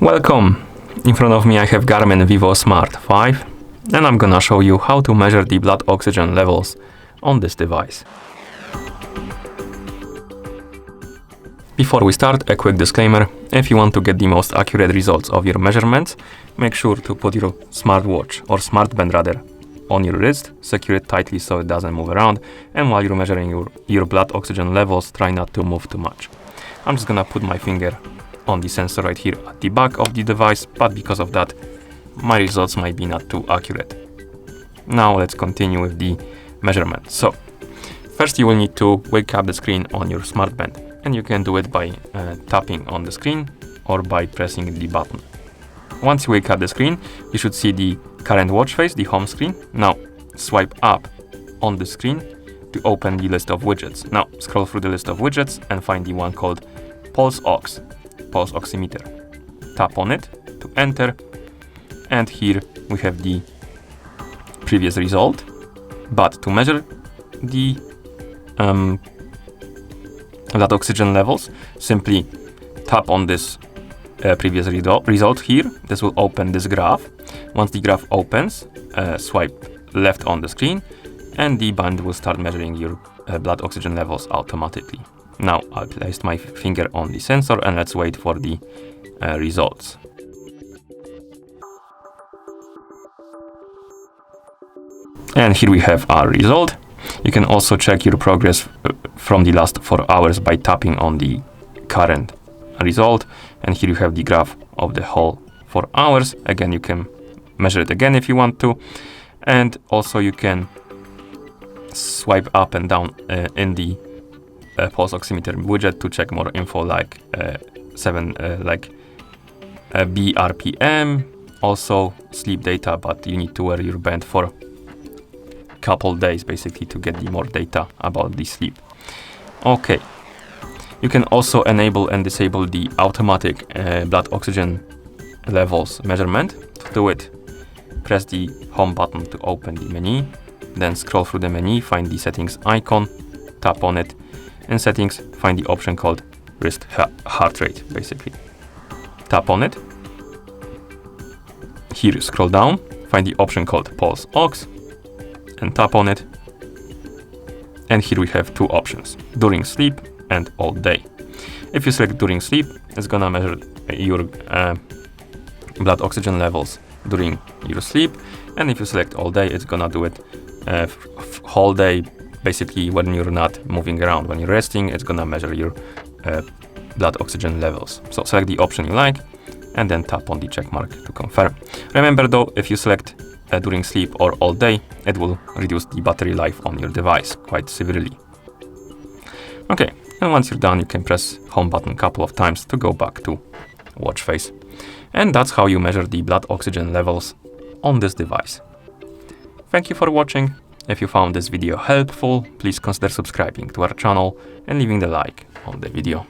Welcome! In front of me I have Garmin Vivosmart 5 and I'm gonna show you how to measure the blood oxygen levels on this device. Before we start, a quick disclaimer. If you want to get the most accurate results of your measurements, make sure to put your smartwatch or smartband rather on your wrist, secure it tightly so it doesn't move around, and while you're measuring your blood oxygen levels, try not to move too much. I'm just gonna put my finger on the sensor right here at the back of the device, but because of that, my results might be not too accurate. Now let's continue with the measurement. So, first you will need to wake up the screen on your smartband, and you can do it by tapping on the screen or by pressing the button. Once you wake up the screen, you should see the current watch face, the home screen. Now, swipe up on the screen to open the list of widgets. Now, scroll through the list of widgets and find the one called Pulse oximeter. Tap on it to enter, and here we have the previous result. But to measure the blood oxygen levels, simply tap on this previous result here. This will open this graph. Once the graph opens, swipe left on the screen and the band will start measuring your blood oxygen levels automatically. Now I'll place my finger on the sensor and let's wait for the results. And here we have our result. You can also check your progress from the last 4 hours by tapping on the current result, and here you have the graph of the whole 4 hours. Again, you can measure it again if you want to, and also you can swipe up and down in the pulse oximeter widget to check more info like BRPM, also sleep data, but you need to wear your band for couple days basically to get the more data about the sleep. Okay, you can also enable and disable the automatic blood oxygen levels measurement. To do it, press the home button to open the menu, then scroll through the menu, find the settings icon, tap on it. In settings, find the option called wrist heart rate basically. Tap on it. Here scroll down, find the option called pulse ox, and tap on it. And here we have two options, during sleep and all day. If you select during sleep, it's gonna measure your blood oxygen levels during your sleep. And if you select all day, it's gonna do it whole day, basically when you're not moving around. When you're resting, it's gonna measure your blood oxygen levels. So select the option you like and then tap on the check mark to confirm. Remember though, if you select during sleep or all day, it will reduce the battery life on your device quite severely. Okay, and once you're done, you can press home button a couple of times to go back to watch face. And that's how you measure the blood oxygen levels on this device. Thank you for watching. If you found this video helpful, please consider subscribing to our channel and leaving the like on the video.